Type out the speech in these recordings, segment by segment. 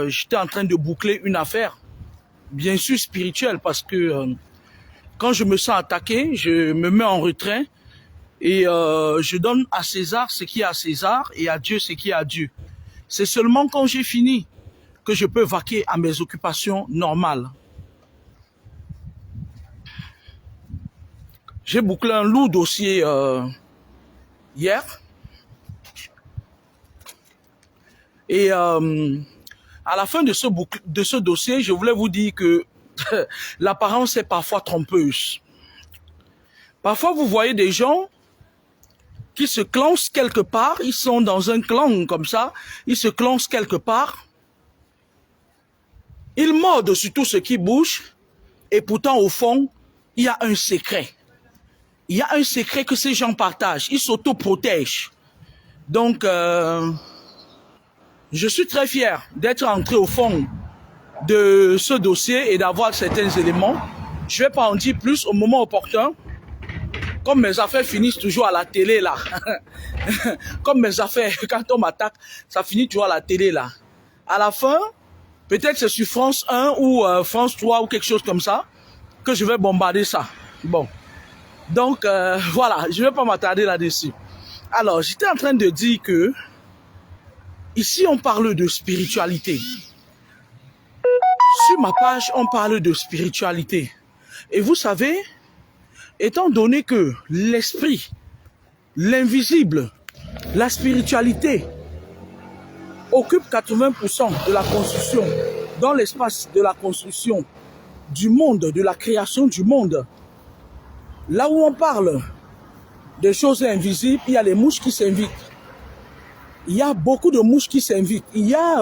J'étais en train de boucler une affaire, bien sûr spirituelle, parce que quand je me sens attaqué, je me mets en retrait et je donne à César ce qui est à César et à Dieu ce qui est à Dieu. C'est seulement quand j'ai fini que je peux vaquer à mes occupations normales. J'ai bouclé un lourd dossier hier. Et à la fin de ce dossier, je voulais vous dire que l'apparence est parfois trompeuse. Parfois, vous voyez des gens qui se clansent quelque part, ils sont dans un clan comme ça, ils se clansent quelque part, ils mordent sur tout ce qui bouge, et pourtant au fond, il y a un secret. Il y a un secret que ces gens partagent, ils s'autoprotègent. Donc, je suis très fier d'être entré au fond de ce dossier et d'avoir certains éléments. Je ne vais pas en dire plus au moment opportun. Comme mes affaires finissent toujours à la télé là. Comme mes affaires, quand on m'attaque, ça finit toujours à la télé là. À la fin, peut-être c'est sur France 1 ou France 3 ou quelque chose comme ça que je vais bombarder ça. Bon. Donc voilà, je ne vais pas m'attarder là-dessus. Alors, j'étais en train de dire que ici on parle de spiritualité. Sur ma page, on parle de spiritualité. Et vous savez, étant donné que l'esprit, l'invisible, la spiritualité occupe 80% de la construction, dans l'espace de la construction du monde, de la création du monde, là où on parle des choses invisibles, il y a les mouches qui s'invitent. Il y a beaucoup de mouches qui s'invitent. Il y a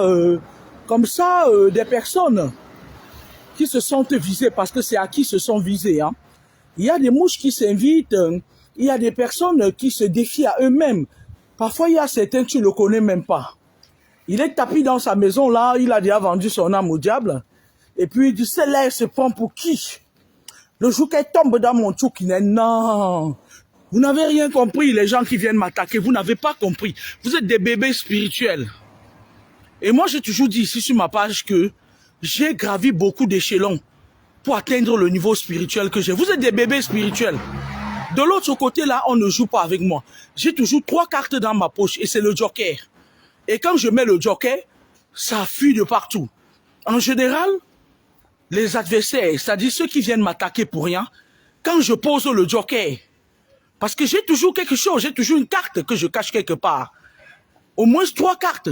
comme ça des personnes qui se sentent visées parce que c'est à qui se sont visées. Hein. Il y a des mouches qui s'invitent. Il y a des personnes qui se défient à eux-mêmes. Parfois, il y a certains, tu ne le connais même pas. Il est tapis dans sa maison là, il a déjà vendu son âme au diable. Et puis il dit, c'est là, il se prend pour qui? Le jour qu'elle tombe dans mon truc, il dit, non. Vous n'avez rien compris, les gens qui viennent m'attaquer, vous n'avez pas compris. Vous êtes des bébés spirituels. Et moi, j'ai toujours dit ici sur ma page que j'ai gravi beaucoup d'échelons pour atteindre le niveau spirituel que j'ai. Vous êtes des bébés spirituels. De l'autre côté, là, on ne joue pas avec moi. J'ai toujours 3 cartes dans ma poche et c'est le joker. Et quand je mets le joker, ça fuit de partout. En général, les adversaires, c'est-à-dire ceux qui viennent m'attaquer pour rien, quand je pose le joker, parce que j'ai toujours quelque chose, j'ai toujours une carte que je cache quelque part. Au moins 3 cartes.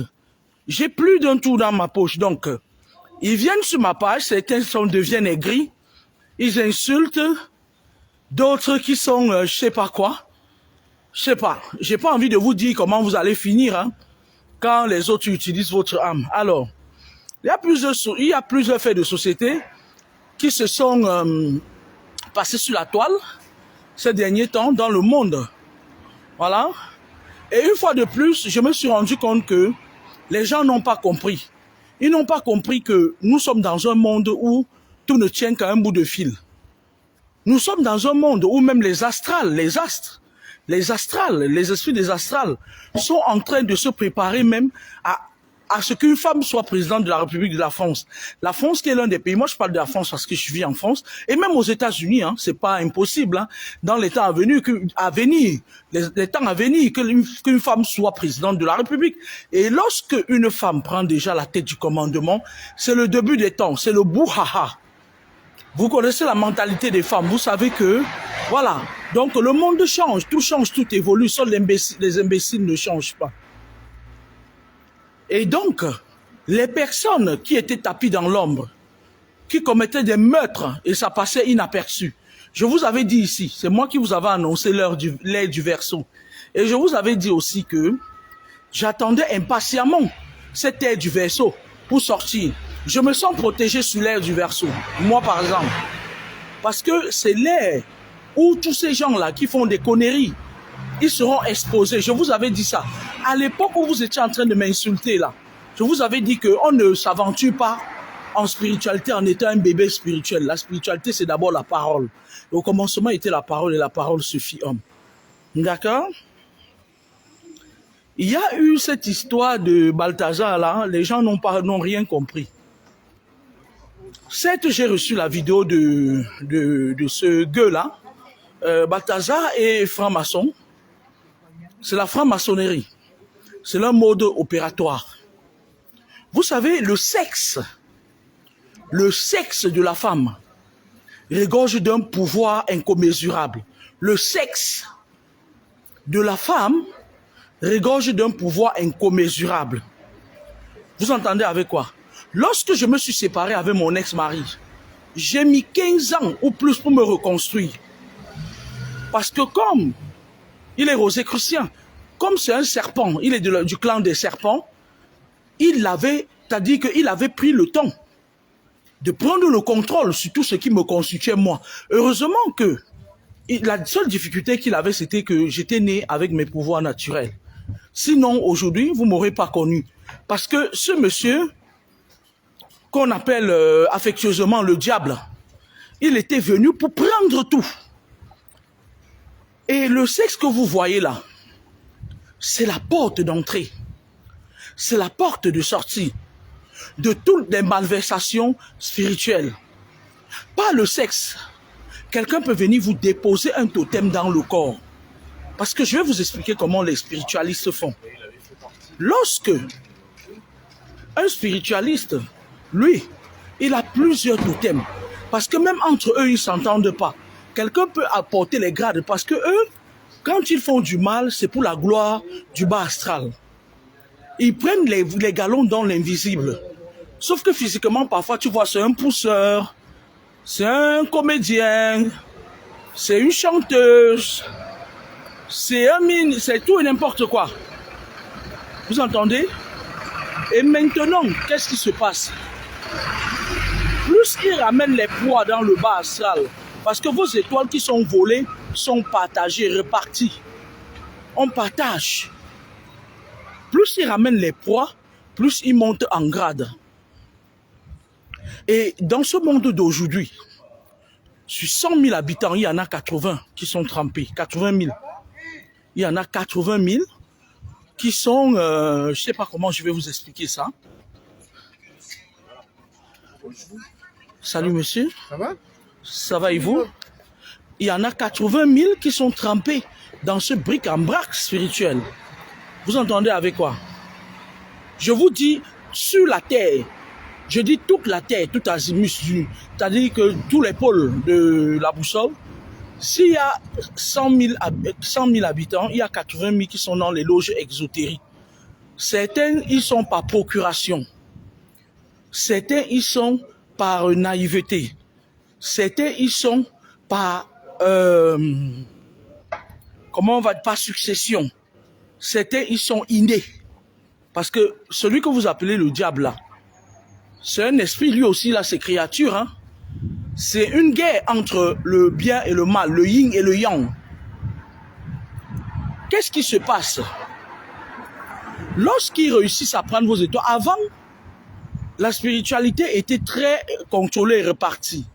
J'ai plus d'un tour dans ma poche. Donc, ils viennent sur ma page, certains deviennent aigris, ils insultent, d'autres qui sont, je sais pas quoi. Je sais pas. J'ai pas envie de vous dire comment vous allez finir, hein, quand les autres utilisent votre âme. Alors, il y a plusieurs faits de société qui se sont passés sur la toile ces derniers temps dans le monde. Voilà. Et une fois de plus, je me suis rendu compte que les gens n'ont pas compris. Ils n'ont pas compris que nous sommes dans un monde où tout ne tient qu'à un bout de fil. Nous sommes dans un monde où même les astrales, les astres, les astrales, les esprits des astrales sont en train de se préparer même à ce qu'une femme soit présidente de la République de la France. La France qui est l'un des pays, moi je parle de la France parce que je vis en France, et même aux États-Unis, hein, c'est pas impossible, hein, dans les temps à venir, les temps à venir, qu'une femme soit présidente de la République. Et lorsque une femme prend déjà la tête du commandement, c'est le début des temps, c'est le bouhaha. Vous connaissez la mentalité des femmes, vous savez que, voilà, donc le monde change, tout évolue, seuls les imbéciles ne changent pas. Et donc, les personnes qui étaient tapies dans l'ombre, qui commettaient des meurtres, et ça passait inaperçu. Je vous avais dit ici, c'est moi qui vous avais annoncé l'heure du Verseau. Et je vous avais dit aussi que j'attendais impatiemment cette ère du Verseau pour sortir. Je me sens protégé sur l'ère du Verseau, moi par exemple. Parce que c'est l'ère où tous ces gens-là qui font des conneries, ils seront exposés. Je vous avais dit ça. À l'époque où vous étiez en train de m'insulter là, je vous avais dit qu'on ne s'aventure pas en spiritualité en étant un bébé spirituel. La spiritualité, c'est d'abord la parole. Et au commencement était la parole et la parole se fit homme. D'accord? Il y a eu cette histoire de Balthazar là, les gens n'ont rien compris. Certes, j'ai reçu la vidéo de ce gueux-là. Balthazar est franc-maçon. C'est la franc-maçonnerie. C'est leur mode opératoire. Vous savez, le sexe de la femme regorge d'un pouvoir incommensurable. Le sexe de la femme regorge d'un pouvoir incommensurable. Vous entendez avec quoi? Lorsque je me suis séparé avec mon ex-mari, j'ai mis 15 ans ou plus pour me reconstruire. Parce que comme il est rosicrucien, comme c'est un serpent, il est du clan des serpents, c'est-à-dire qu'il avait pris le temps de prendre le contrôle sur tout ce qui me constituait moi. Heureusement que la seule difficulté qu'il avait, c'était que j'étais né avec mes pouvoirs naturels. Sinon, aujourd'hui, vous ne m'aurez pas connu. Parce que ce monsieur, qu'on appelle affectueusement le diable, il était venu pour prendre tout. Et le sexe que vous voyez là, c'est la porte d'entrée. C'est la porte de sortie de toutes les malversations spirituelles. Pas le sexe. Quelqu'un peut venir vous déposer un totem dans le corps. Parce que je vais vous expliquer comment les spiritualistes font. Lorsque un spiritualiste, lui, il a plusieurs totems. Parce que même entre eux, ils ne s'entendent pas. Quelqu'un peut apporter les grades parce que eux, quand ils font du mal, c'est pour la gloire du bas astral. Ils prennent les galons dans l'invisible. Sauf que physiquement, parfois, tu vois, c'est un pousseur, c'est un comédien, c'est une chanteuse, c'est tout et n'importe quoi. Vous entendez? Et maintenant, qu'est-ce qui se passe? Plus ils ramènent les poids dans le bas astral, parce que vos étoiles qui sont volées sont partagées, reparties. On partage. Plus ils ramènent les poids, plus ils montent en grade. Et dans ce monde d'aujourd'hui, sur 100 000 habitants, il y en a 80 qui sont trempés. 80 000. Il y en a 80 000 qui sont... je ne sais pas comment je vais vous expliquer ça. Salut monsieur. Ça va? Ça va et vous? Il y en a 80 000 qui sont trempés dans ce bric-en-brac spirituel. Vous entendez avec quoi? Je vous dis, sur la terre, je dis toute la terre, tout azimut, c'est-à-dire que tous les pôles de la boussole, s'il y a 100 000 habitants, il y a 80 000 qui sont dans les loges exotériques. Certains, ils sont par procuration. Certains, ils sont par naïveté. Certains, ils sont par, comment on va dire, par succession. Certains, ils sont innés. Parce que celui que vous appelez le diable là, c'est un esprit, lui aussi, là, ses créatures. Hein. C'est une guerre entre le bien et le mal, le yin et le yang. Qu'est-ce qui se passe? Lorsqu'ils réussissent à prendre vos étoiles, avant, la spiritualité était très contrôlée et répartie.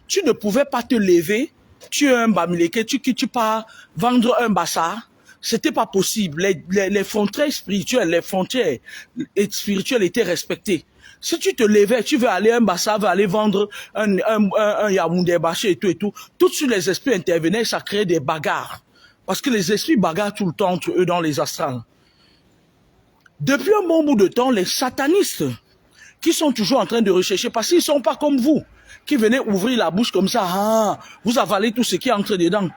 Tu ne pouvais pas te lever, tu es un bamileke, tu pars vendre un bassa. C'était pas possible. Les frontières spirituelles, spirituelles étaient respectées. Si tu te levais, tu veux aller à un bassa, veux aller vendre un yaoundé bâché et tout, tout de suite les esprits intervenaient, ça créait des bagarres. Parce que les esprits bagarrent tout le temps entre eux dans les astrales. Depuis un bon bout de temps, les satanistes, qui sont toujours en train de rechercher, parce qu'ils ne sont pas comme vous, qui venaient ouvrir la bouche comme ça, ah, vous avalez tout ce qui entre dedans.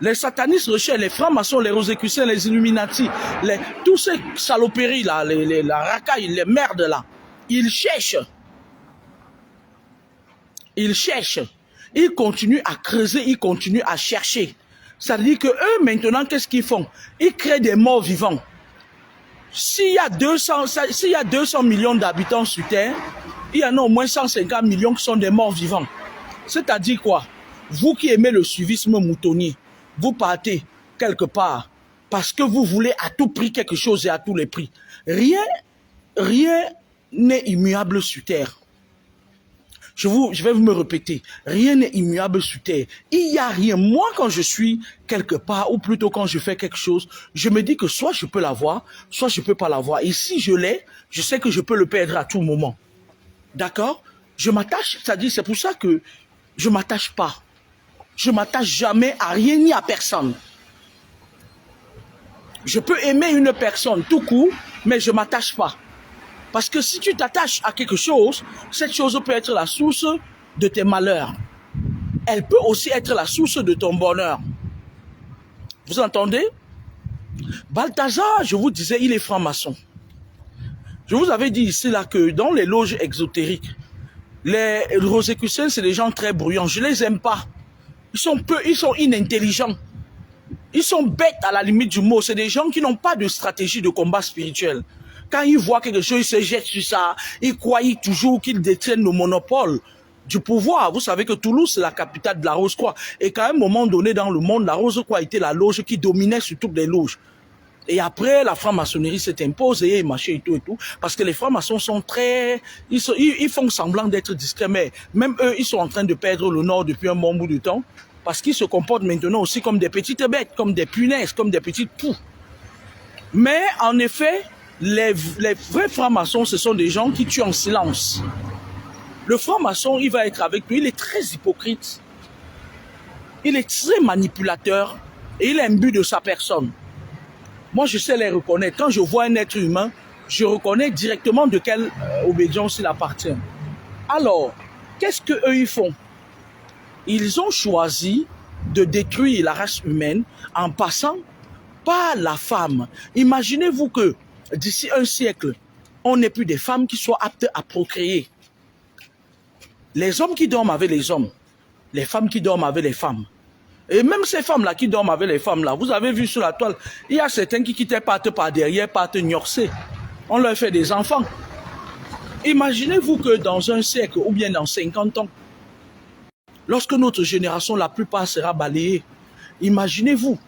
Les satanistes recherchent les francs-maçons, les rosicruciens, les illuminati, tous ces saloperies là, la racaille, les merdes là. Ils cherchent. Ils cherchent. Ils continuent à creuser, ils continuent à chercher. Ça veut dire que eux, maintenant, qu'est-ce qu'ils font? Ils créent des morts vivants. S'il y a 200 millions d'habitants sur Terre, il y en a au moins 150 millions qui sont des morts vivants. C'est-à-dire quoi? Vous qui aimez le suivisme moutonnier, vous partez quelque part parce que vous voulez à tout prix quelque chose et à tous les prix. Rien n'est immuable sur Terre. Je vais me répéter, rien n'est immuable sur terre. Il n'y a rien. Moi, quand je suis quelque part, ou plutôt quand je fais quelque chose, je me dis que soit je peux l'avoir, soit je peux pas l'avoir. Et si je l'ai, je sais que je peux le perdre à tout moment. D'accord? Je m'attache, c'est-à-dire, c'est pour ça que je m'attache pas. Je m'attache jamais à rien ni à personne. Je peux aimer une personne tout court, mais je m'attache pas. Parce que si tu t'attaches à quelque chose, cette chose peut être la source de tes malheurs. Elle peut aussi être la source de ton bonheur. Vous entendez? Balthazar, je vous disais, il est franc-maçon. Je vous avais dit ici là que dans les loges exotériques, les Rosicruciens, c'est des gens très bruyants. Je les aime pas. Ils sont inintelligents. Ils sont bêtes à la limite du mot. C'est des gens qui n'ont pas de stratégie de combat spirituel. Quand ils voient quelque chose, ils se jettent sur ça. Ils croient toujours qu'ils détiennent le monopole du pouvoir. Vous savez que Toulouse, c'est la capitale de la Rose-Croix. Et qu'à un moment donné dans le monde, la Rose-Croix était la loge qui dominait sur toutes les loges. Et après, la franc-maçonnerie s'est imposée, et machin et tout. Parce que les francs-maçons sont très... Ils font semblant d'être discrets, mais même eux, ils sont en train de perdre le nord depuis un bon bout de temps. Parce qu'ils se comportent maintenant aussi comme des petites bêtes, comme des punaises, comme des petites poux. Mais en effet, les vrais francs-maçons, ce sont des gens qui tuent en silence. Le franc-maçon, il va être avec lui, il est très hypocrite. Il est très manipulateur et il est imbu de sa personne. Moi, je sais les reconnaître. Quand je vois un être humain, je reconnais directement de quelle obédience il appartient. Alors, qu'est-ce qu'eux ils font? Ils ont choisi de détruire la race humaine en passant par la femme. Imaginez-vous que d'ici un siècle, on n'ait plus des femmes qui soient aptes à procréer. Les hommes qui dorment avec les hommes, les femmes qui dorment avec les femmes. Et même ces femmes-là qui dorment avec les femmes-là, vous avez vu sur la toile, il y a certains qui quittaient partent par derrière, partent gnorcer. On leur fait des enfants. Imaginez-vous que dans un siècle ou bien dans 50 ans, lorsque notre génération, la plupart sera balayée, imaginez-vous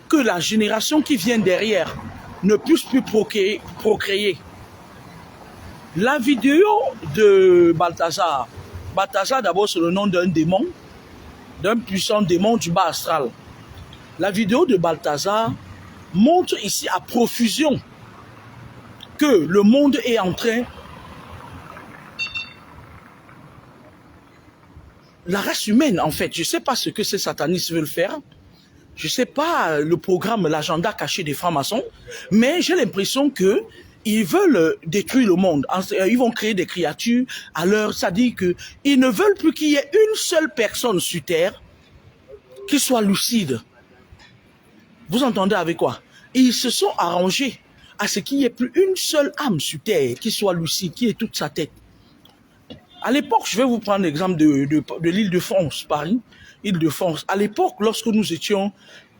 que la génération qui vient derrière ne puisse plus procréer. La vidéo de Balthazar, Balthazar d'abord c'est le nom d'un démon, d'un puissant démon du bas astral. La vidéo de Balthazar montre ici à profusion que le monde est en train... La race humaine, en fait, je ne sais pas ce que ces satanistes veulent faire. Je ne sais pas le programme, l'agenda caché des francs-maçons, mais j'ai l'impression que ils veulent détruire le monde. Ils vont créer des créatures à leur... C'est-à-dire qu'ils ne veulent plus qu'il y ait une seule personne sur Terre qui soit lucide. Vous entendez avec quoi? Ils se sont arrangés à ce qu'il n'y ait plus une seule âme sur Terre qui soit lucide, qui ait toute sa tête. À l'époque, je vais vous prendre l'exemple de l'Île-de-France, Paris, Île-de-France. À l'époque, lorsque nous étions,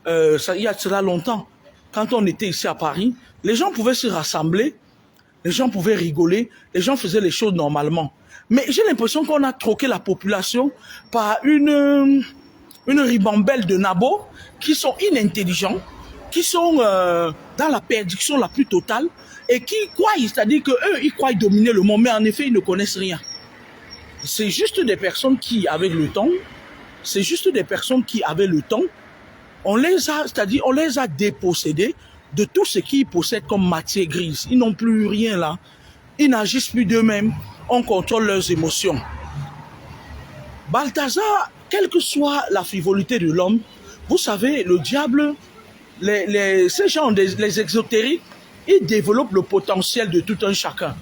il y a cela longtemps, quand on était ici à Paris, les gens pouvaient se rassembler, les gens pouvaient rigoler, les gens faisaient les choses normalement. Mais j'ai l'impression qu'on a troqué la population par une ribambelle de nabos qui sont inintelligents, qui sont dans la perdition la plus totale et qui croient, c'est-à-dire qu'eux, ils croient dominer le monde, mais en effet, ils ne connaissent rien. C'est juste des personnes qui, avec le temps, on les a, c'est-à-dire on les a dépossédés de tout ce qu'ils possèdent comme matière grise. Ils n'ont plus rien là. Ils n'agissent plus d'eux-mêmes. On contrôle leurs émotions. Balthazar, quelle que soit la frivolité de l'homme, vous savez, le diable, ces gens, les exotériques, ils développent le potentiel de tout un chacun.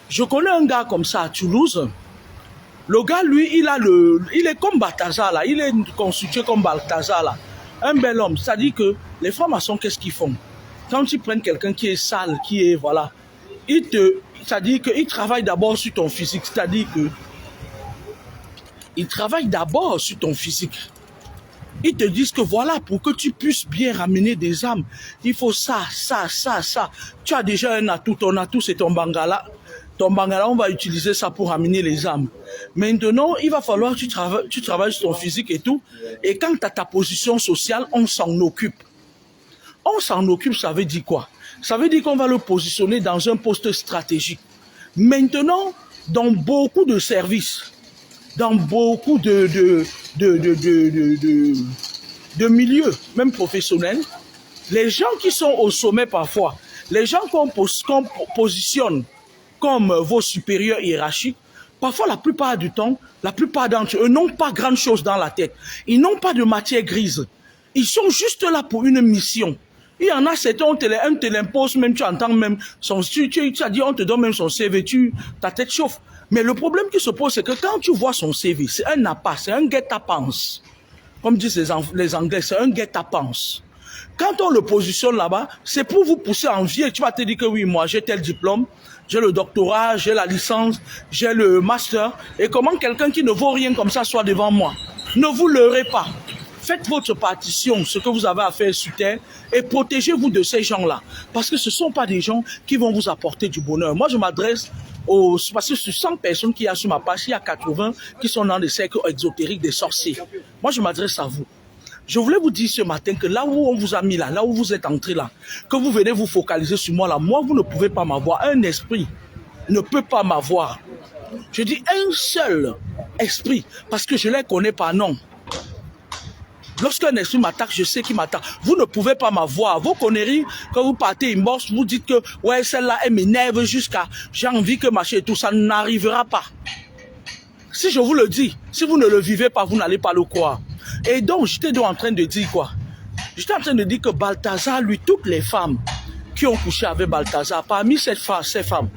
Je connais un gars comme ça à Toulouse. Le gars, lui, il est comme Balthazar là. Il est constitué comme Balthazar là. Un bel homme. C'est-à-dire que les francs-maçons, qu'est-ce qu'ils font? Quand ils prennent quelqu'un qui est sale, qui est, voilà, c'est-à-dire qu'ils travaillent d'abord sur ton physique. C'est-à-dire que ils travaillent d'abord sur ton physique. Ils te disent que voilà, pour que tu puisses bien ramener des âmes, il faut ça, ça, ça, ça. Tu as déjà un atout, ton atout c'est ton bangala. Ton bangala, on va utiliser ça pour ramener les âmes. Maintenant, il va falloir que tu travailles sur ton physique et tout. Et quand tu as ta position sociale, on s'en occupe. On s'en occupe, ça veut dire quoi? Ça veut dire qu'on va le positionner dans un poste stratégique. Maintenant, dans beaucoup de services, dans beaucoup de milieux, même professionnels, les gens qui sont au sommet parfois, les gens qu'on positionne comme vos supérieurs hiérarchiques, parfois la plupart du temps, la plupart d'entre eux n'ont pas grand chose dans la tête. Ils n'ont pas de matière grise. Ils sont juste là pour une mission. Il y en a certains, on te l'impose même, tu entends même, tu as dit, on te donne même son CV, ta tête chauffe. Mais le problème qui se pose, c'est que quand tu vois son CV, c'est un appât, c'est un guet-apens. Comme disent les Anglais, c'est un guet-apens. Quand on le positionne là-bas, c'est pour vous pousser à envier. Tu vas te dire que oui, moi j'ai tel diplôme, j'ai le doctorat, j'ai la licence, j'ai le master. Et comment quelqu'un qui ne vaut rien comme ça soit devant moi? Ne vous leurrez pas. Faites votre partition, ce que vous avez à faire sur terre, et protégez-vous de ces gens-là. Parce que ce ne sont pas des gens qui vont vous apporter du bonheur. Moi, je m'adresse parce que sur 100 personnes qu'il y a sur ma page, il y a 80 qui sont dans des cercles exotériques des sorciers. Moi, je m'adresse à vous. Je voulais vous dire ce matin que là où on vous a mis là où vous êtes entré là, que vous venez vous focaliser sur moi là, moi, vous ne pouvez pas m'avoir. Un esprit ne peut pas m'avoir. Je dis un seul esprit, parce que je ne les connais pas, non. Lorsqu'un esprit m'attaque, je sais qu'il m'attaque. Vous ne pouvez pas m'avoir. Vos conneries, quand vous partez inbox, vous dites que ouais, celle-là, elle m'énerve jusqu'à j'ai envie que marcher et tout, ça n'arrivera pas. Si je vous le dis, si vous ne le vivez pas, vous n'allez pas le croire. Et donc, j'étais donc en train de dire quoi? J'étais en train de dire que Balthazar, lui, toutes les femmes qui ont couché avec Balthazar, parmi ces femmes,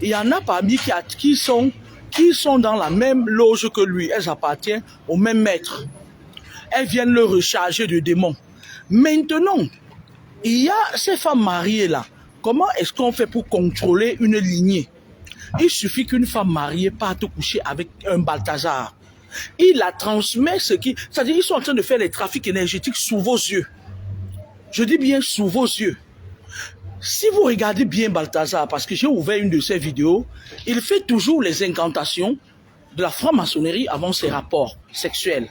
il y en a parmi qui sont dans la même loge que lui. Elles appartiennent au même maître. Elles viennent le recharger de démons. Maintenant, il y a ces femmes mariées là. Comment est-ce qu'on fait pour contrôler une lignée? Il suffit qu'une femme mariée parte coucher avec un Balthazar. Il la transmet c'est-à-dire ils sont en train de faire les trafics énergétiques sous vos yeux. Je dis bien sous vos yeux. Si vous regardez bien Balthazar, parce que j'ai ouvert une de ses vidéos, il fait toujours les incantations de la franc-maçonnerie avant ses rapports sexuels.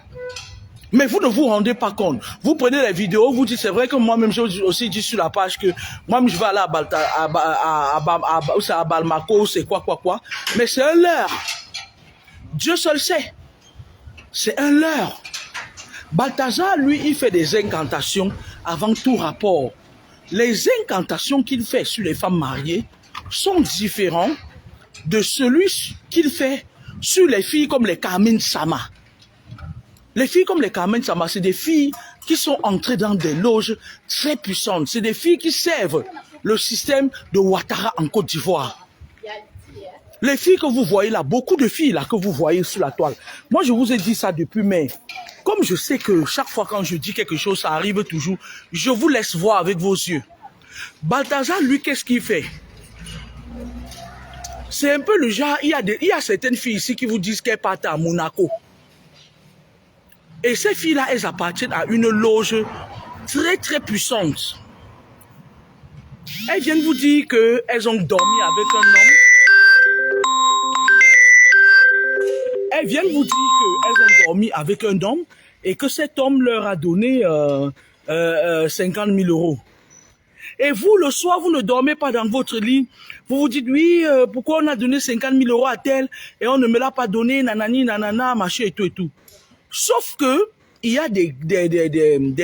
Mais vous ne vous rendez pas compte. Vous prenez les vidéos, vous dites, c'est vrai que moi-même, j'ai aussi dit sur la page que moi-même, je vais aller à Balmako, c'est quoi. Mais c'est un leurre. Dieu seul sait. C'est un leurre. Balthazar, lui, il fait des incantations avant tout rapport. Les incantations qu'il fait sur les femmes mariées sont différentes de celui qu'il fait sur les filles comme les Carmen Sama. Les filles comme les Carmen Sama, c'est des filles qui sont entrées dans des loges très puissantes. C'est des filles qui servent le système de Ouattara en Côte d'Ivoire. Les filles que vous voyez là, beaucoup de filles là que vous voyez sur la toile. Moi, je vous ai dit ça depuis, mais comme je sais que chaque fois quand je dis quelque chose, ça arrive toujours, je vous laisse voir avec vos yeux. Balthazar, lui, qu'est-ce qu'il fait? C'est un peu le genre, il y a certaines filles ici qui vous disent qu'elles partent à Monaco. Et ces filles-là, elles appartiennent à une loge très très puissante. Elles viennent vous dire qu'elles ont dormi avec un homme. Elles viennent vous dire qu'elles ont dormi avec un homme et que cet homme leur a donné 50 000 euros. Et vous, le soir, vous ne dormez pas dans votre lit. Vous vous dites, oui, pourquoi on a donné 50 000 euros à tel et on ne me l'a pas donné, nanani, nanana, machin et tout et tout. Sauf que il y a des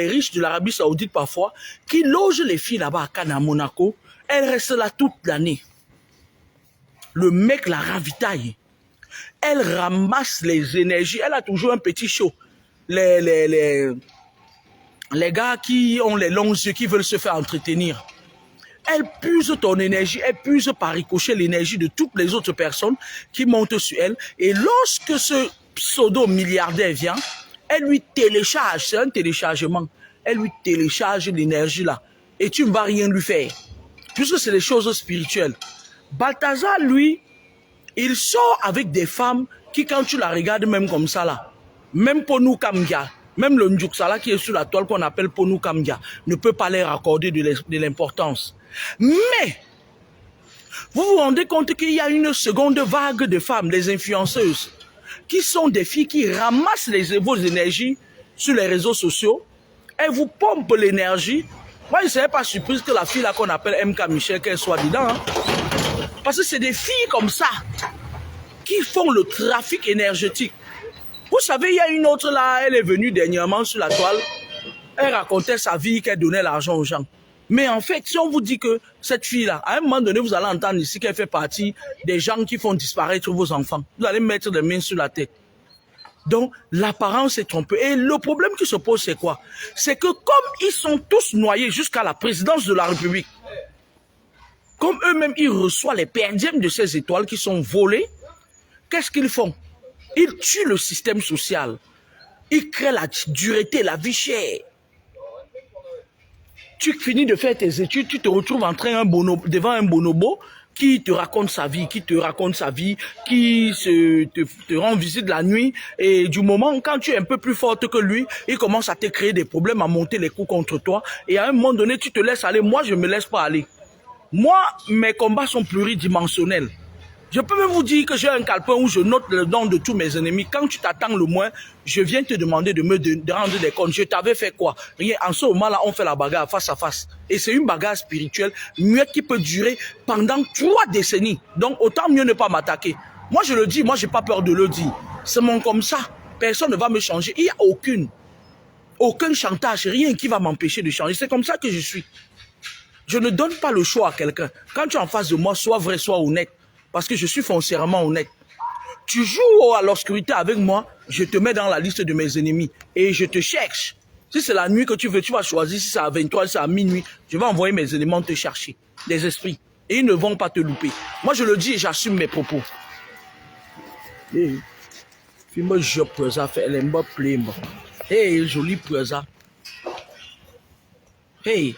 riches de l'Arabie Saoudite parfois qui logent les filles là-bas à Cannes, à Monaco. Elles restent là toute l'année. Le mec la ravitaille. Elle ramasse les énergies. Elle a toujours un petit show. Les gars qui ont les longs yeux, qui veulent se faire entretenir. Elle puise ton énergie, elle puise par ricochet l'énergie de toutes les autres personnes qui montent sur elle. Et lorsque ce pseudo-milliardaire vient, elle lui télécharge, c'est un téléchargement, elle lui télécharge l'énergie là. Et tu ne vas rien lui faire. Puisque c'est des choses spirituelles. Balthazar, lui, il sort avec des femmes qui, quand tu la regardes même comme ça là, même Ponou Kamgia, même le Ndjuksala qui est sur la toile qu'on appelle Ponou Kamgia, ne peut pas leur accorder de l'importance. Mais, vous vous rendez compte qu'il y a une seconde vague de femmes, les influenceuses, qui sont des filles qui ramassent vos énergies sur les réseaux sociaux, elles vous pompent l'énergie. Moi, je ne serais pas surprise que la fille là qu'on appelle MK Michel, qu'elle soit dedans. Hein. Parce que c'est des filles comme ça. qui font le trafic énergétique. Vous savez, il y a une autre là, elle est venue dernièrement sur la toile. Elle racontait sa vie, qu'elle donnait l'argent aux gens. Mais en fait, si on vous dit que cette fille-là, à un moment donné, vous allez entendre ici qu'elle fait partie des gens qui font disparaître vos enfants. Vous allez mettre des mains sur la tête. Donc, l'apparence est trompée. Et le problème qui se pose, c'est quoi? C'est que comme ils sont tous noyés jusqu'à la présidence de la République, comme eux-mêmes, ils reçoivent les perdièmes de ces étoiles qui sont volées, qu'est-ce qu'ils font? Ils tuent le système social. Ils créent la dureté, la vie chère. Tu finis de faire tes études, tu te retrouves en train devant un bonobo qui te raconte sa vie, qui te rend visite la nuit. Et du moment, quand tu es un peu plus forte que lui, il commence à te créer des problèmes, à monter les coups contre toi. Et à un moment donné, tu te laisses aller. Moi, je ne me laisse pas aller. Moi, mes combats sont pluridimensionnels. Je peux même vous dire que j'ai un calepin où je note le nom de tous mes ennemis. Quand tu t'attends le moins, je viens te demander de rendre des comptes. Je t'avais fait quoi? Rien. En ce moment-là, on fait la bagarre face à face. Et c'est une bagarre spirituelle, muette, qui peut durer pendant 3 décennies. Donc, autant mieux ne pas m'attaquer. Moi, je le dis, moi, j'ai pas peur de le dire. C'est mon comme ça. Personne ne va me changer. Il n'y a aucun chantage, rien qui va m'empêcher de changer. C'est comme ça que je suis. Je ne donne pas le choix à quelqu'un. Quand tu es en face de moi, sois vrai, sois honnête. Parce que je suis foncièrement honnête. Tu joues à l'obscurité avec moi, je te mets dans la liste de mes ennemis. Et je te cherche. Si c'est la nuit que tu veux, tu vas choisir. Si c'est à 23, si c'est à minuit, je vais envoyer mes éléments te chercher. Des esprits. Et ils ne vont pas te louper. Moi, je le dis et j'assume mes propos. Hey, fais-moi je presa, elle aime pas plaire. Hey, joli presa. Hey.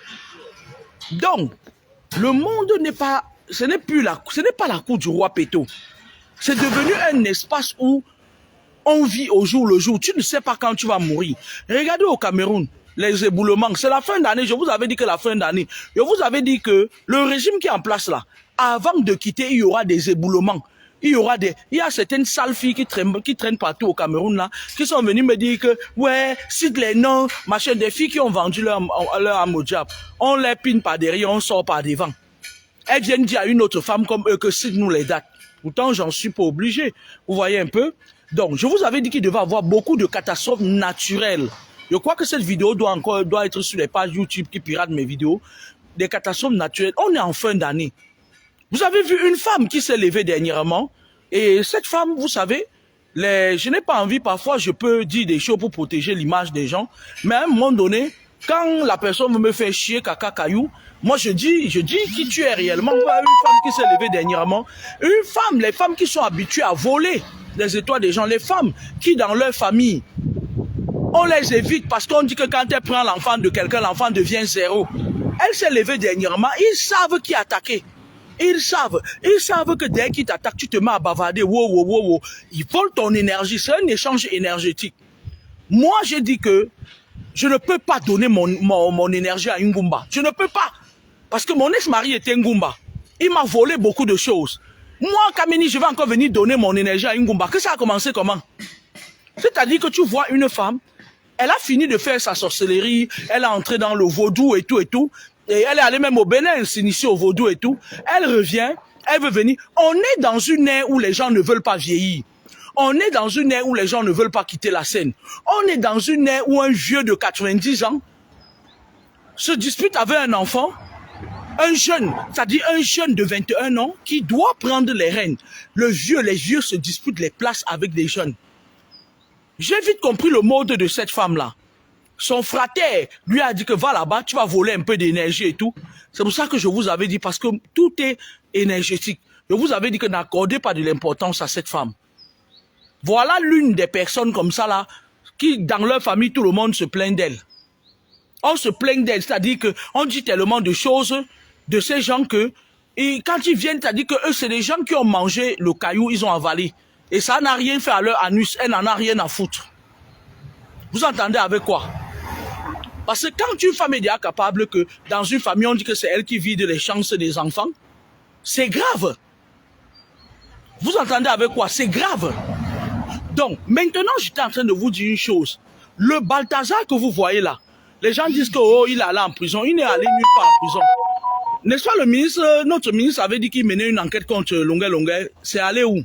Donc, le monde n'est pas... Ce n'est pas la cour du roi Péto. C'est devenu un espace où on vit au jour le jour. Tu ne sais pas quand tu vas mourir. Regardez au Cameroun, les éboulements. C'est la fin d'année. Je vous avais dit que la fin d'année. Je vous avais dit que le régime qui est en place là, avant de quitter, il y aura des éboulements. Il y a certaines sales filles qui traînent partout au Cameroun là, qui sont venues me dire que, ouais, cite les noms, machin, des filles qui ont vendu leur âme au diable. On les pine par derrière, on sort par devant. Elles viennent dire à une autre femme comme eux que cite-nous les dates. Pourtant, j'en suis pas obligé. Vous voyez un peu? Donc, je vous avais dit qu'il devait y avoir beaucoup de catastrophes naturelles. Je crois que cette vidéo doit être sur les pages YouTube qui piratent mes vidéos. Des catastrophes naturelles. On est en fin d'année. Vous avez vu une femme qui s'est levée dernièrement. Et cette femme, vous savez, je n'ai pas envie, parfois je peux dire des choses pour protéger l'image des gens. Mais à un moment donné, quand la personne me fait chier, caca, caillou, moi je dis qui tu es réellement. Une femme qui s'est levée dernièrement, les femmes qui sont habituées à voler les étoiles des gens, les femmes qui dans leur famille, on les évite parce qu'on dit que quand elle prend l'enfant de quelqu'un, l'enfant devient zéro. Elle s'est levée dernièrement, ils savent qui attaquer. Ils savent que dès qu'ils t'attaquent, tu te mets à bavarder, wow. Ils volent ton énergie, c'est un échange énergétique. Moi, j'ai dit que je ne peux pas donner mon énergie à Ngumba. Je ne peux pas. Parce que mon ex-mari était Ngumba. Il m'a volé beaucoup de choses. Moi, Kameni, je vais encore venir donner mon énergie à Ngumba. Que ça a commencé comment? C'est-à-dire que tu vois une femme, elle a fini de faire sa sorcellerie, elle est entrée dans le vaudou et tout. Et elle est allée même au Bénin s'initier au vaudou et tout. Elle revient, elle veut venir. On est dans une ère où les gens ne veulent pas vieillir. On est dans une ère où les gens ne veulent pas quitter la scène. On est dans une ère où un vieux de 90 ans se dispute avec un enfant, un jeune, c'est-à-dire un jeune de 21 ans qui doit prendre les rênes. Les vieux se disputent les places avec des jeunes. J'ai vite compris le mode de cette femme-là. Son frater lui a dit que va là-bas, tu vas voler un peu d'énergie et tout. C'est pour ça que je vous avais dit, parce que tout est énergétique. Je vous avais dit que n'accordez pas de l'importance à cette femme. Voilà l'une des personnes comme ça là, qui dans leur famille, tout le monde se plaint d'elle. On se plaint d'elle, c'est-à-dire qu'on dit tellement de choses de ces gens que, et quand ils viennent, c'est-à-dire que eux, c'est des gens qui ont mangé le caillou, ils ont avalé. Et ça n'a rien fait à leur anus, elle n'en a rien à foutre. Vous entendez avec quoi? Parce que quand une femme est déjà capable que dans une famille, on dit que c'est elle qui vide les chances des enfants, c'est grave. Vous entendez avec quoi? C'est grave. Donc, maintenant, j'étais en train de vous dire une chose. Le Balthazar que vous voyez là, les gens disent que oh, il est allé en prison. Il n'est allé nulle part en prison. N'est-ce pas le ministre, notre ministre avait dit qu'il menait une enquête contre Longuet. C'est allé où?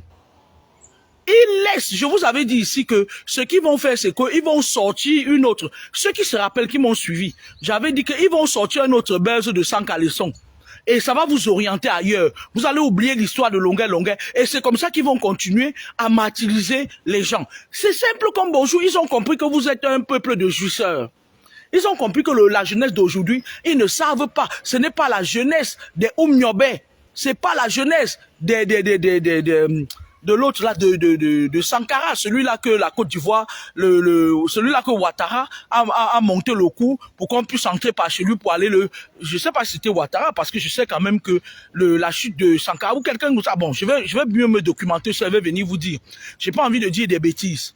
Ils laissent, je vous avais dit ici que ce qu'ils vont faire, c'est qu'ils vont sortir une autre. Ceux qui se rappellent, qui m'ont suivi, j'avais dit qu'ils vont sortir une autre buzz de 100 caleçons. Et ça va vous orienter ailleurs. Vous allez oublier l'histoire de Longuet. Et c'est comme ça qu'ils vont continuer à martyriser les gens. C'est simple comme bonjour. Ils ont compris que vous êtes un peuple de jouisseurs. Ils ont compris que la jeunesse d'aujourd'hui, ils ne savent pas. Ce n'est pas la jeunesse des Oumniobé. C'est pas la jeunesse de l'autre là, de Sankara, celui-là que la Côte d'Ivoire, celui-là que Ouattara a monté le coup pour qu'on puisse entrer par chez lui pour aller je sais pas si c'était Ouattara, parce que je sais quand même que la chute de Sankara, ou quelqu'un nous a, bon, je vais mieux me documenter, je vais venir vous dire. J'ai pas envie de dire des bêtises.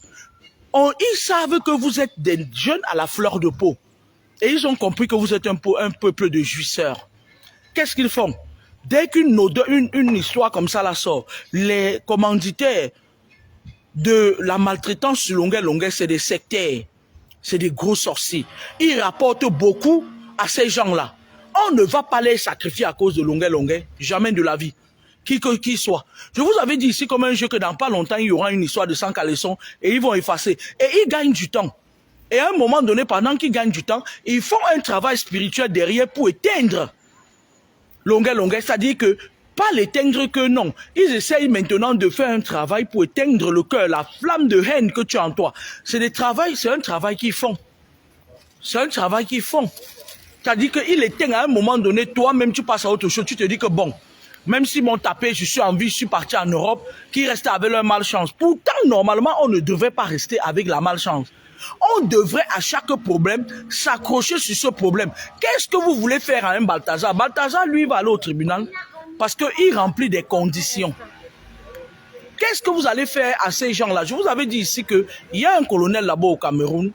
Ils savent que vous êtes des jeunes à la fleur de peau. Et ils ont compris que vous êtes un peuple de jouisseurs. Qu'est-ce qu'ils font? Dès qu'une histoire comme ça la sort, les commanditaires de la maltraitance sur Longuet, c'est des sectaires, c'est des gros sorciers. Ils rapportent beaucoup à ces gens-là. On ne va pas les sacrifier à cause de Longuet, jamais de la vie. Qui soit. Je vous avais dit ici comme un jeu que dans pas longtemps, il y aura une histoire de 100 caleçons et ils vont effacer. Et ils gagnent du temps. Et à un moment donné, pendant qu'ils gagnent du temps, ils font un travail spirituel derrière pour éteindre Longuet, c'est-à-dire que pas l'éteindre que non. Ils essayent maintenant de faire un travail pour éteindre le cœur, la flamme de haine que tu as en toi. C'est un travail qu'ils font. C'est un travail qu'ils font. C'est-à-dire qu'ils éteignent à un moment donné, toi-même tu passes à autre chose, tu te dis que bon, même s'ils m'ont tapé, je suis en vie, je suis parti en Europe, qu'ils restent avec leur malchance. Pourtant, normalement, on ne devrait pas rester avec la malchance. On devrait à chaque problème s'accrocher sur ce problème. Qu'est-ce que vous voulez faire à un Balthazar? Balthazar, lui, va aller au tribunal parce qu'il remplit des conditions. Qu'est-ce que vous allez faire à ces gens-là? Je vous avais dit ici qu'il y a un colonel là-bas au Cameroun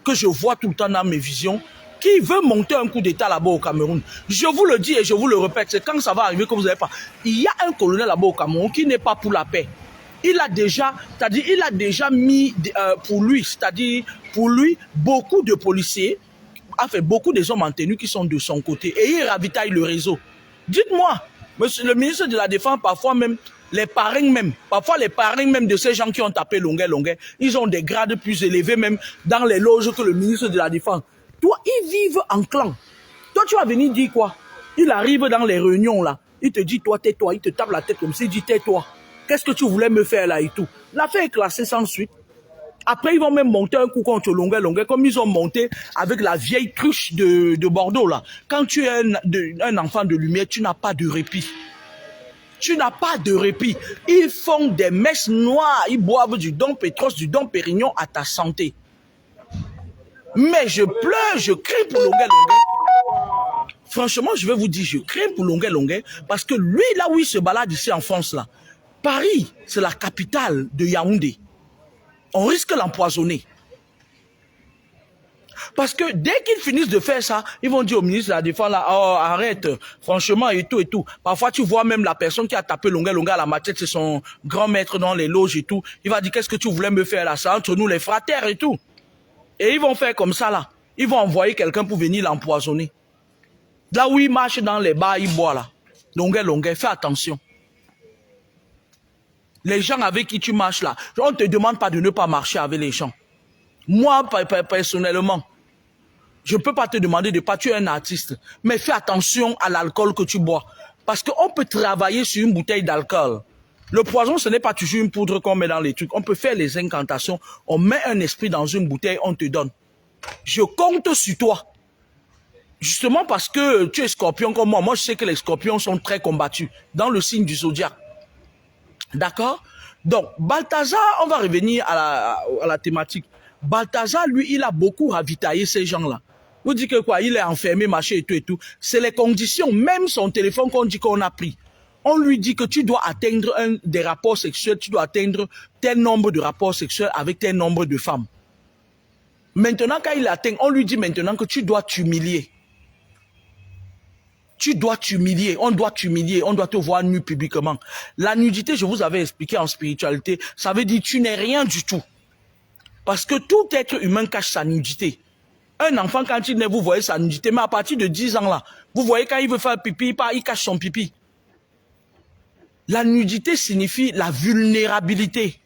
que je vois tout le temps dans mes visions qui veut monter un coup d'État là-bas au Cameroun. Je vous le dis et je vous le répète, c'est quand ça va arriver que vous n'avez pas. Il y a un colonel là-bas au Cameroun qui n'est pas pour la paix. Il a déjà mis pour lui, c'est-à-dire pour lui, beaucoup de policiers, enfin beaucoup des hommes en tenue qui sont de son côté et il ravitaille le réseau. Dites-moi, monsieur le ministre de la Défense, parfois même, les parrains même de ces gens qui ont tapé Longuet, ils ont des grades plus élevés même dans les loges que le ministre de la Défense. Toi, ils vivent en clan. Toi, tu vas venir dire quoi? Il arrive dans les réunions là, il te dit toi, tais-toi, il te tape la tête comme ça, il dit tais-toi. Qu'est-ce que tu voulais me faire là et tout? L'affaire est classée sans suite. Après, ils vont même monter un coup contre Longuet, comme ils ont monté avec la vieille cruche de Bordeaux là. Quand tu es un enfant de lumière, tu n'as pas de répit. Tu n'as pas de répit. Ils font des messes noires, ils boivent du Dom Pétros, du Dom Pérignon à ta santé. Mais je pleure, je crie pour Longuet. Franchement, je vais vous dire, je crains pour Longuet, parce que lui, là où il se balade ici en France, là, Paris, c'est la capitale de Yaoundé. On risque de l'empoisonner. Parce que dès qu'ils finissent de faire ça, ils vont dire au ministre de la Défense, là, oh, arrête, franchement, et tout, et tout. Parfois, tu vois même la personne qui a tapé Longuet à la machette, c'est son grand maître dans les loges et tout. Il va dire, qu'est-ce que tu voulais me faire là? C'est entre nous les fratères et tout. Et ils vont faire comme ça, là. Ils vont envoyer quelqu'un pour venir l'empoisonner. Là où il marche dans les bars, il boit là. Longuet, fais attention. Les gens avec qui tu marches là, on ne te demande pas de ne pas marcher avec les gens. Moi, personnellement, je ne peux pas te demander de ne pas tuer un artiste, mais fais attention à l'alcool que tu bois. Parce qu'on peut travailler sur une bouteille d'alcool. Le poison, ce n'est pas toujours une poudre qu'on met dans les trucs. On peut faire les incantations, on met un esprit dans une bouteille, on te donne. Je compte sur toi. Justement parce que tu es scorpion comme moi. Moi, je sais que les scorpions sont très combattus dans le signe du zodiaque. D'accord? Donc, Balthazar, on va revenir à la thématique. Balthazar, lui, il a beaucoup ravitaillé ces gens-là. Vous dites que quoi? Il est enfermé, machin et tout et tout. C'est les conditions. Même son téléphone qu'on dit qu'on a pris. On lui dit que tu dois atteindre des rapports sexuels, tu dois atteindre tel nombre de rapports sexuels avec tel nombre de femmes. Maintenant, quand il atteint, on lui dit maintenant que tu dois t'humilier. Tu dois t'humilier, on doit t'humilier, on doit te voir nu publiquement. La nudité, je vous avais expliqué en spiritualité, ça veut dire tu n'es rien du tout. Parce que tout être humain cache sa nudité. Un enfant, quand il naît, vous voyez sa nudité, mais à partir de 10 ans là, vous voyez quand il veut faire pipi, il cache son pipi. La nudité signifie la vulnérabilité.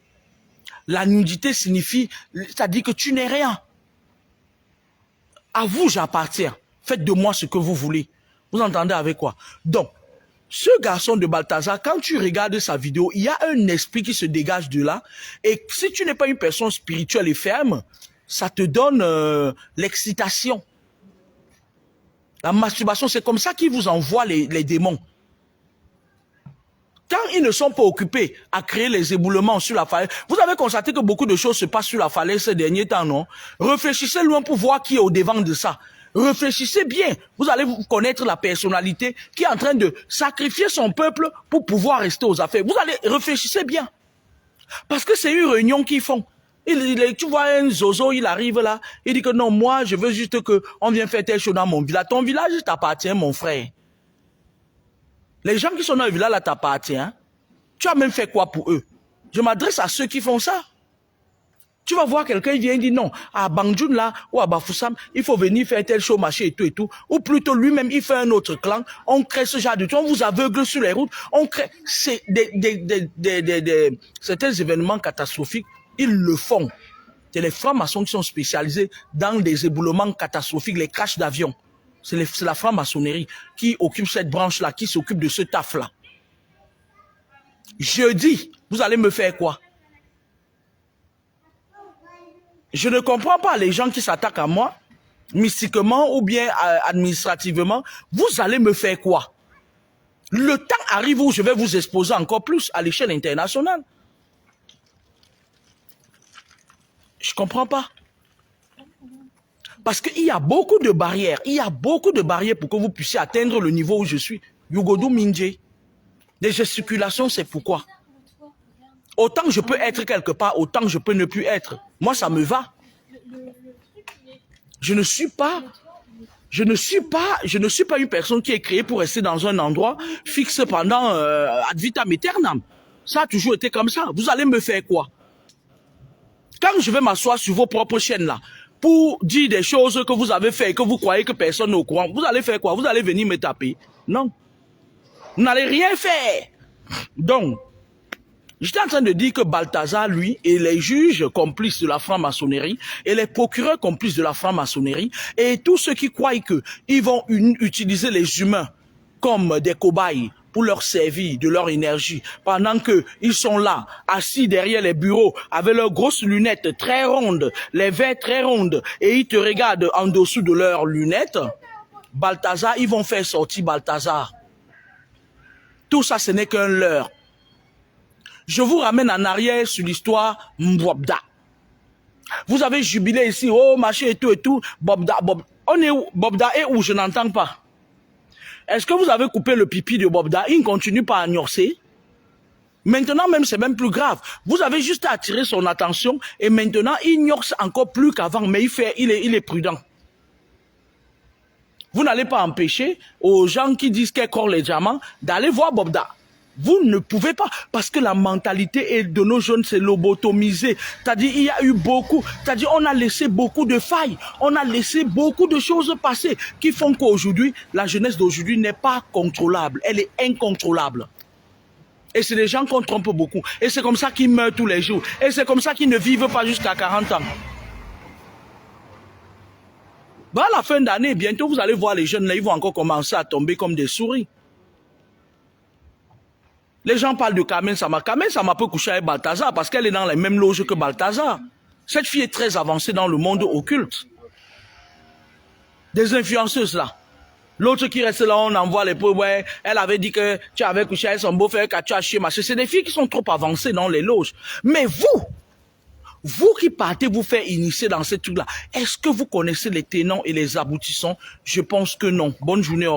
La nudité signifie, c'est-à-dire que tu n'es rien. À vous, j'appartiens. Faites de moi ce que vous voulez. Vous entendez avec quoi? Donc, ce garçon de Balthazar, quand tu regardes sa vidéo, il y a un esprit qui se dégage de là. Et si tu n'es pas une personne spirituelle et ferme, ça te donne l'excitation. La masturbation, c'est comme ça qu'ils vous envoient les démons. Quand ils ne sont pas occupés à créer les éboulements sur la falaise, vous avez constaté que beaucoup de choses se passent sur la falaise ces derniers temps, non? Réfléchissez loin pour voir qui est au devant de ça. Réfléchissez bien. Vous allez connaître la personnalité qui est en train de sacrifier son peuple pour pouvoir rester aux affaires. Vous allez réfléchissez bien. Parce que c'est une réunion qu'ils font. Tu vois un zozo, il arrive là, il dit que non, moi, je veux juste qu'on vienne faire telle chose dans mon village. Ton village t'appartient, mon frère. Les gens qui sont dans le village là t'appartiennent. Tu as même fait quoi pour eux? Je m'adresse à ceux qui font ça. Tu vas voir quelqu'un, il vient, il dit non, à Banjoun là, ou à Bafoussam, il faut venir faire tel show, marché et tout et tout. Ou plutôt lui-même, il fait un autre clan. On crée ce genre de trucs, on vous aveugle sur les routes. On crée certains événements catastrophiques, ils le font. C'est les francs-maçons qui sont spécialisés dans des éboulements catastrophiques, les crashs d'avions. C'est la franc-maçonnerie qui occupe cette branche-là, qui s'occupe de ce taf-là. Jeudi, vous allez me faire quoi? Je ne comprends pas les gens qui s'attaquent à moi, mystiquement ou bien administrativement. Vous allez me faire quoi? Le temps arrive où je vais vous exposer encore plus à l'échelle internationale. Je ne comprends pas. Parce qu'il y a beaucoup de barrières. Il y a beaucoup de barrières pour que vous puissiez atteindre le niveau où je suis. Yugodo Minje. Des gesticulations, c'est pourquoi. Autant je peux être quelque part, autant je peux ne plus être. Moi, ça me va. Je ne suis pas une personne qui est créée pour rester dans un endroit fixe pendant ad vitam aeternam. Ça a toujours été comme ça. Vous allez me faire quoi? Quand je vais m'asseoir sur vos propres chaînes là, pour dire des choses que vous avez fait et que vous croyez que personne n'est au courant, vous allez faire quoi? Vous allez venir me taper? Non. Vous n'allez rien faire. Donc, j'étais en train de dire que Balthazar, lui, et les juges complices de la franc-maçonnerie, et les procureurs complices de la franc-maçonnerie, et tous ceux qui croient qu'ils vont utiliser les humains comme des cobayes pour leur servir de leur énergie, pendant qu'ils sont là, assis derrière les bureaux, avec leurs grosses lunettes très rondes, les verres très rondes, et ils te regardent en dessous de leurs lunettes, Balthazar, ils vont faire sortir Balthazar. Tout ça, ce n'est qu'un leurre. Je vous ramène en arrière sur l'histoire Mbobda. Vous avez jubilé ici, oh, machin et tout, Bobda. On est où? Bobda est où? Je n'entends pas. Est-ce que vous avez coupé le pipi de Bobda? Il ne continue pas à gnorcer. Maintenant même, c'est même plus grave. Vous avez juste à attirer son attention et maintenant, il gnorce encore plus qu'avant, mais il est prudent. Vous n'allez pas empêcher aux gens qui disent qu'elle corps les diamants d'aller voir Bobda. Vous ne pouvez pas, parce que la mentalité de nos jeunes, c'est lobotomisé. C'est-à-dire, il y a eu beaucoup, c'est-à-dire, on a laissé beaucoup de failles, on a laissé beaucoup de choses passer qui font qu'aujourd'hui, la jeunesse d'aujourd'hui n'est pas contrôlable, elle est incontrôlable. Et c'est des gens qu'on trompe beaucoup. Et c'est comme ça qu'ils meurent tous les jours. Et c'est comme ça qu'ils ne vivent pas jusqu'à 40 ans. Bah, à la fin d'année, bientôt, vous allez voir les jeunes, là, ils vont encore commencer à tomber comme des souris. Les gens parlent de Carmen Sama. Carmen Sama peut coucher avec Balthazar parce qu'elle est dans les mêmes loges que Balthazar. Cette fille est très avancée dans le monde occulte. Des influenceuses là. L'autre qui reste là, on envoie les pauvres. Ouais, elle avait dit que tu avais couché avec son beau-frère, que tu as chié, machin. C'est des filles qui sont trop avancées dans les loges. Mais vous qui partez vous faire initier dans ces trucs-là, est-ce que vous connaissez les tenants et les aboutissants? Je pense que non. Bonne journée.